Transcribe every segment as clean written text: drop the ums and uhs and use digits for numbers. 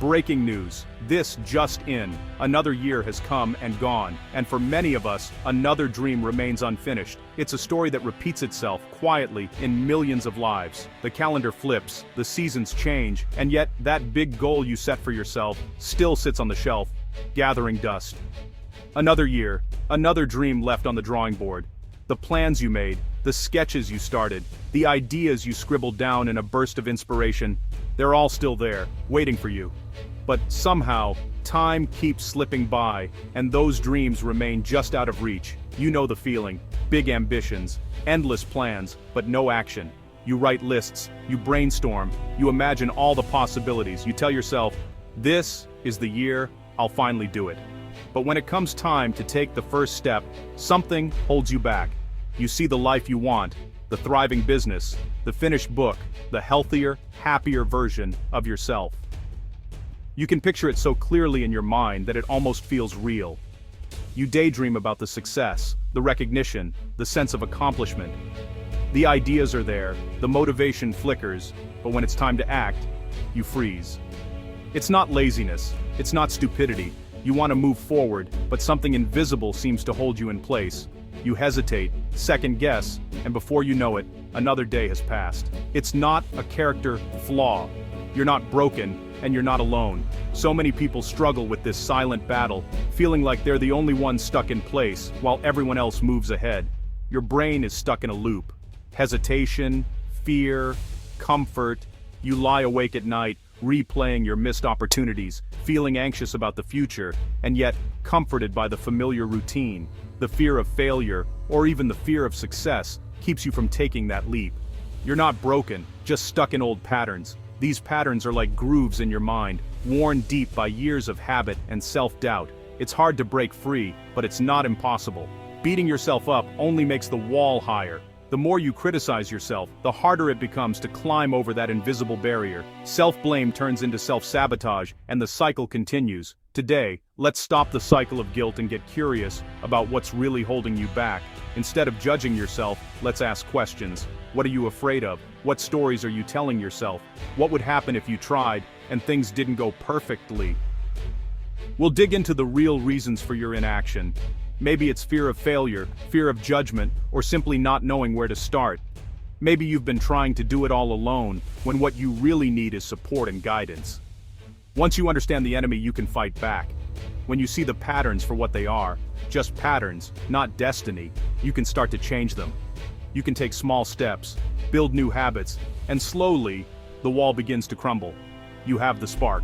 Breaking news. This just in. Another year has come and gone, and for many of us, another dream remains unfinished. It's a story that repeats itself quietly in millions of lives. The calendar flips, the seasons change, and yet that big goal you set for yourself still sits on the shelf, gathering dust. Another year, another dream left on the drawing board. The plans you made, the sketches you started, the ideas you scribbled down in a burst of inspiration, they're all still there, waiting for you. But somehow, time keeps slipping by, and those dreams remain just out of reach. You know the feeling. Big ambitions, endless plans, but no action. You write lists, you brainstorm, you imagine all the possibilities. You tell yourself, this is the year, I'll finally do it. But when it comes time to take the first step, something holds you back. You see the life you want, the thriving business, the finished book, the healthier, happier version of yourself. You can picture it so clearly in your mind that it almost feels real. You daydream about the success, the recognition, the sense of accomplishment. The ideas are there, the motivation flickers, but when it's time to act, you freeze. It's not laziness, it's not stupidity. You want to move forward, but something invisible seems to hold you in place. You hesitate, second guess, and before you know it, another day has passed. It's not a character flaw. You're not broken, and you're not alone. So many people struggle with this silent battle, feeling like they're the only ones stuck in place, while everyone else moves ahead. Your brain is stuck in a loop. Hesitation, fear, comfort. You lie awake at night, replaying your missed opportunities, feeling anxious about the future, and yet comforted by the familiar routine. The fear of failure, or even the fear of success, keeps you from taking that leap. You're not broken, just stuck in old patterns. These patterns are like grooves in your mind, worn deep by years of habit and self-doubt. It's hard to break free, but it's not impossible. Beating yourself up only makes the wall higher. The more you criticize yourself, the harder it becomes to climb over that invisible barrier. Self-blame turns into self-sabotage, and the cycle continues. Today, let's stop the cycle of guilt and get curious about what's really holding you back. Instead of judging yourself, let's ask questions. What are you afraid of? What stories are you telling yourself? What would happen if you tried, and things didn't go perfectly? We'll dig into the real reasons for your inaction. Maybe it's fear of failure, fear of judgment, or simply not knowing where to start. Maybe you've been trying to do it all alone, when what you really need is support and guidance. Once you understand the enemy, you can fight back. When you see the patterns for what they are, just patterns, not destiny, you can start to change them. You can take small steps, build new habits, and slowly, the wall begins to crumble. You have the spark.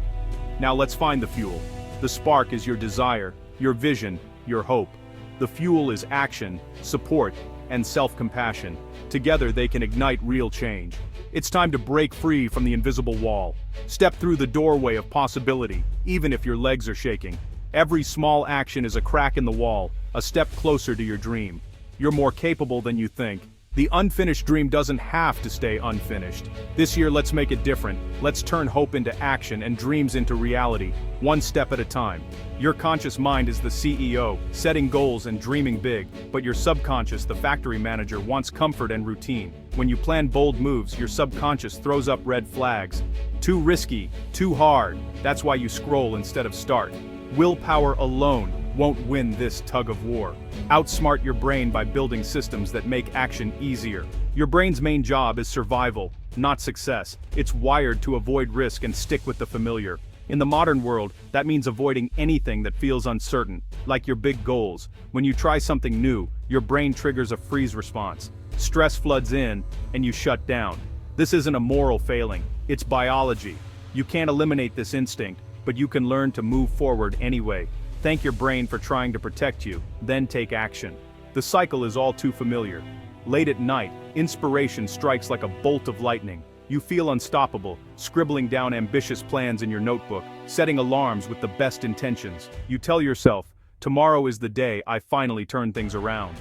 Now let's find the fuel. The spark is your desire, your vision, your hope. The fuel is action, support, and self-compassion. Together they can ignite real change. It's time to break free from the invisible wall. Step through the doorway of possibility, even if your legs are shaking. Every small action is a crack in the wall, a step closer to your dream. You're more capable than you think. The unfinished dream doesn't have to stay unfinished. This year, let's make it different. Let's turn hope into action and dreams into reality, one step at a time. Your conscious mind is the CEO, setting goals and dreaming big, but your subconscious, the factory manager, wants comfort and routine. When you plan bold moves, your subconscious throws up red flags. Too risky, too hard. That's why you scroll instead of start. Willpower alone won't win this tug of war. Outsmart your brain by building systems that make action easier. Your brain's main job is survival, not success. It's wired to avoid risk and stick with the familiar. In the modern world, that means avoiding anything that feels uncertain, like your big goals. When you try something new, your brain triggers a freeze response. Stress floods in, and you shut down. This isn't a moral failing, it's biology. You can't eliminate this instinct, but you can learn to move forward anyway. Thank your brain for trying to protect you, then take action. The cycle is all too familiar. Late at night, inspiration strikes like a bolt of lightning. You feel unstoppable, scribbling down ambitious plans in your notebook, setting alarms with the best intentions. You tell yourself, tomorrow is the day I finally turn things around.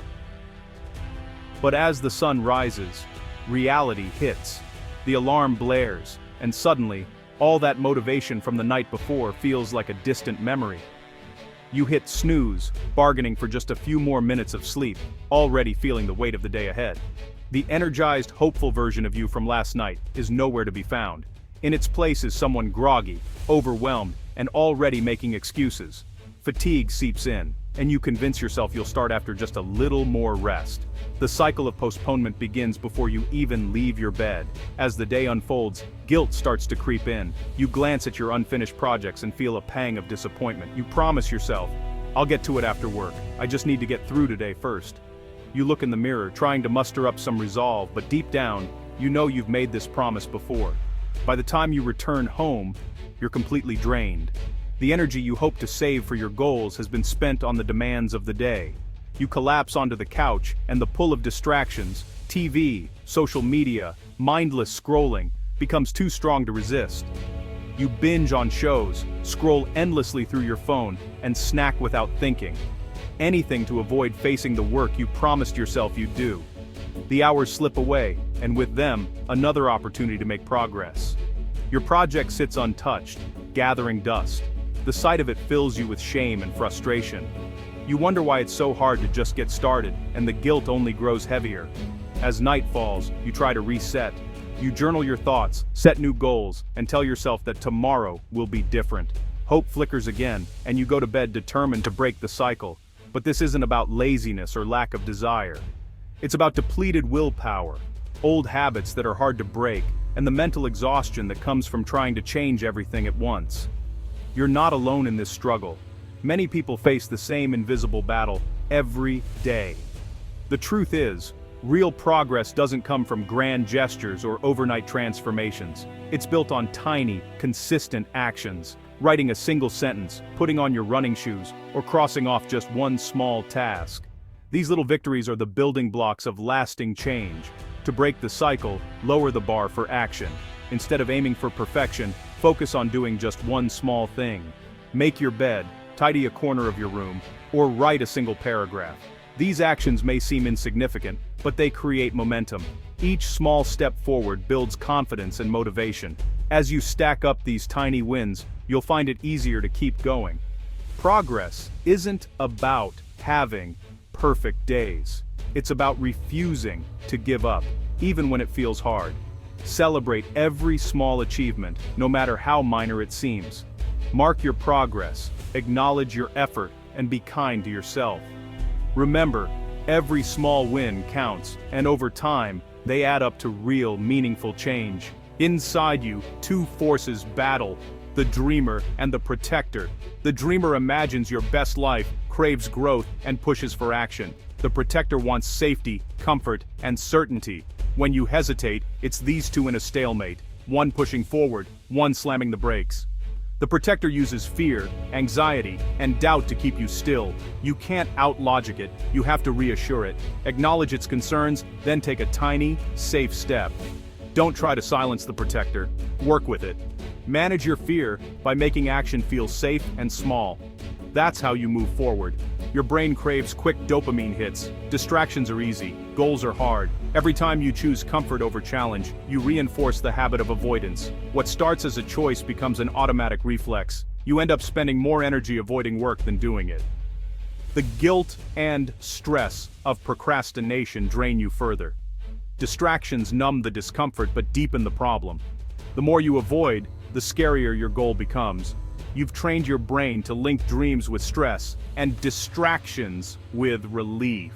But as the sun rises, reality hits. The alarm blares, and suddenly, all that motivation from the night before feels like a distant memory. You hit snooze, bargaining for just a few more minutes of sleep, already feeling the weight of the day ahead. The energized, hopeful version of you from last night is nowhere to be found. In its place is someone groggy, overwhelmed, and already making excuses. Fatigue seeps in, and you convince yourself you'll start after just a little more rest. The cycle of postponement begins before you even leave your bed. As the day unfolds, guilt starts to creep in. You glance at your unfinished projects and feel a pang of disappointment. You promise yourself, "I'll get to it after work. I just need to get through today first." You look in the mirror, trying to muster up some resolve, but deep down, you know you've made this promise before. By the time you return home, you're completely drained. The energy you hope to save for your goals has been spent on the demands of the day. You collapse onto the couch, and the pull of distractions, TV, social media, mindless scrolling, becomes too strong to resist. You binge on shows, scroll endlessly through your phone, and snack without thinking. Anything to avoid facing the work you promised yourself you'd do. The hours slip away, and with them, another opportunity to make progress. Your project sits untouched, gathering dust. The sight of it fills you with shame and frustration. You wonder why it's so hard to just get started, and the guilt only grows heavier. As night falls, you try to reset. You journal your thoughts, set new goals, and tell yourself that tomorrow will be different. Hope flickers again, and you go to bed determined to break the cycle. But this isn't about laziness or lack of desire. It's about depleted willpower, old habits that are hard to break, and the mental exhaustion that comes from trying to change everything at once. You're not alone in this struggle. Many people face the same invisible battle every day. The truth is, real progress doesn't come from grand gestures or overnight transformations. It's built on tiny, consistent actions. Writing a single sentence, putting on your running shoes, or crossing off just one small task. These little victories are the building blocks of lasting change. To break the cycle, lower the bar for action. Instead of aiming for perfection, focus on doing just one small thing. Make your bed, tidy a corner of your room, or write a single paragraph. These actions may seem insignificant, but they create momentum. Each small step forward builds confidence and motivation. As you stack up these tiny wins, you'll find it easier to keep going. Progress isn't about having perfect days. It's about refusing to give up, even when it feels hard. Celebrate every small achievement, no matter how minor it seems. Mark your progress, acknowledge your effort, and be kind to yourself. Remember, every small win counts, and over time, they add up to real, meaningful change. Inside you, two forces battle: the dreamer and the protector. The dreamer imagines your best life, craves growth, and pushes for action. The protector wants safety, comfort, and certainty. When you hesitate, it's these two in a stalemate, one pushing forward, one slamming the brakes. The protector uses fear, anxiety, and doubt to keep you still. You can't out-logic it, you have to reassure it. Acknowledge its concerns, then take a tiny, safe step. Don't try to silence the protector, work with it. Manage your fear by making action feel safe and small. That's how you move forward. Your brain craves quick dopamine hits. Distractions are easy, goals are hard. Every time you choose comfort over challenge, you reinforce the habit of avoidance. What starts as a choice becomes an automatic reflex. You end up spending more energy avoiding work than doing it. The guilt and stress of procrastination drain you further. Distractions numb the discomfort but deepen the problem. The more you avoid, the scarier your goal becomes. You've trained your brain to link dreams with stress and distractions with relief.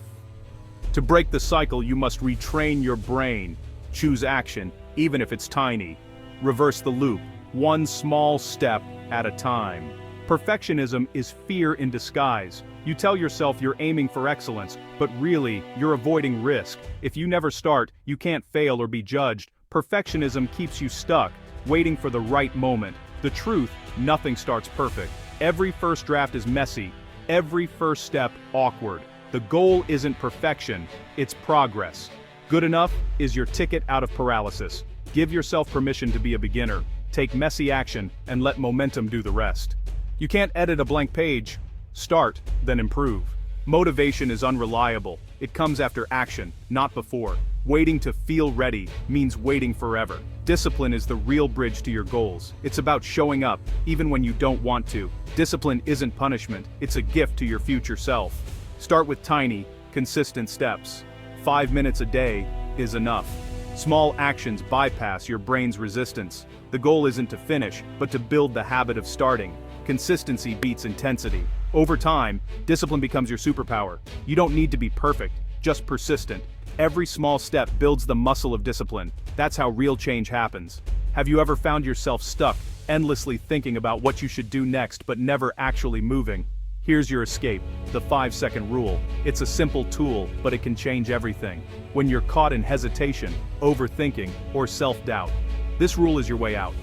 To break the cycle, you must retrain your brain. Choose action, even if it's tiny. Reverse the loop, one small step at a time. Perfectionism is fear in disguise. You tell yourself you're aiming for excellence, but really, you're avoiding risk. If you never start, you can't fail or be judged. Perfectionism keeps you stuck, waiting for the right moment. The truth, nothing starts perfect. Every first draft is messy, every first step awkward. The goal isn't perfection, it's progress. Good enough is your ticket out of paralysis. Give yourself permission to be a beginner. Take messy action and let momentum do the rest. You can't edit a blank page. Start, then improve. Motivation is unreliable. It comes after action, not before. Waiting to feel ready means waiting forever. Discipline is the real bridge to your goals. It's about showing up, even when you don't want to. Discipline isn't punishment, it's a gift to your future self. Start with tiny, consistent steps. 5 minutes a day is enough. Small actions bypass your brain's resistance. The goal isn't to finish, but to build the habit of starting. Consistency beats intensity. Over time, discipline becomes your superpower. You don't need to be perfect, just persistent. Every small step builds the muscle of discipline. That's how real change happens. Have you ever found yourself stuck, endlessly thinking about what you should do next but never actually moving? Here's your escape, the 5-second rule. It's a simple tool, but it can change everything. When you're caught in hesitation, overthinking, or self-doubt, this rule is your way out.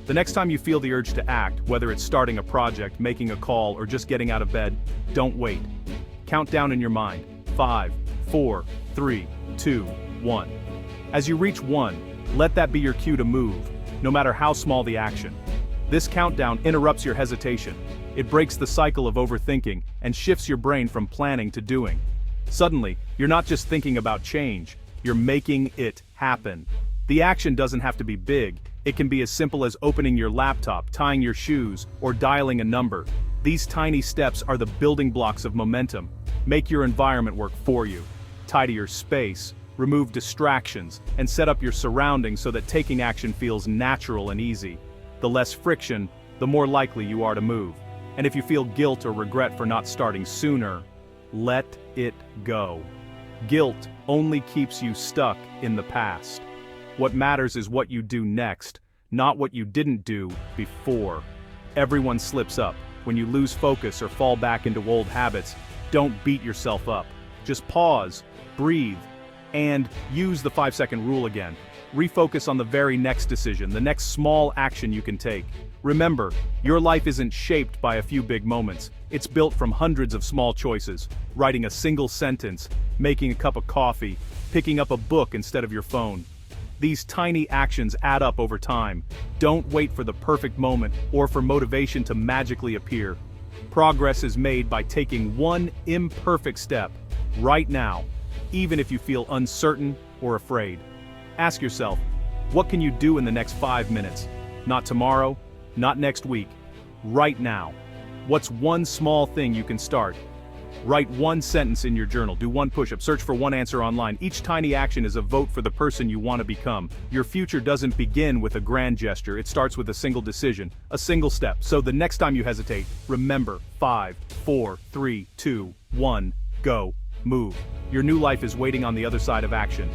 The next time you feel the urge to act, whether it's starting a project, making a call, or just getting out of bed, don't wait. Count down in your mind. 5, 4, 3, 2, 1. As you reach 1, let that be your cue to move, no matter how small the action. This countdown interrupts your hesitation. It breaks the cycle of overthinking and shifts your brain from planning to doing. Suddenly, you're not just thinking about change, you're making it happen. The action doesn't have to be big. It can be as simple as opening your laptop, tying your shoes, or dialing a number. These tiny steps are the building blocks of momentum. Make your environment work for you. Tidy your space, remove distractions, and set up your surroundings so that taking action feels natural and easy. The less friction, the more likely you are to move. And if you feel guilt or regret for not starting sooner, let it go. Guilt only keeps you stuck in the past. What matters is what you do next, not what you didn't do before. Everyone slips up. When you lose focus or fall back into old habits, don't beat yourself up. Just pause, breathe, and use the 5-second rule again. Refocus on the very next decision, the next small action you can take. Remember, your life isn't shaped by a few big moments. It's built from hundreds of small choices. Writing a single sentence, making a cup of coffee, picking up a book instead of your phone. These tiny actions add up over time. Don't wait for the perfect moment or for motivation to magically appear. Progress is made by taking one imperfect step, right now, even if you feel uncertain or afraid. Ask yourself, what can you do in the next 5 minutes? Not tomorrow, not next week, right now. What's one small thing you can start? Write one sentence in your journal, do one push-up, search for one answer online. Each tiny action is a vote for the person you want to become. Your future doesn't begin with a grand gesture, it starts with a single decision, a single step. So the next time you hesitate, remember, 5, 4, 3, 2, 1, go, move. Your new life is waiting on the other side of action.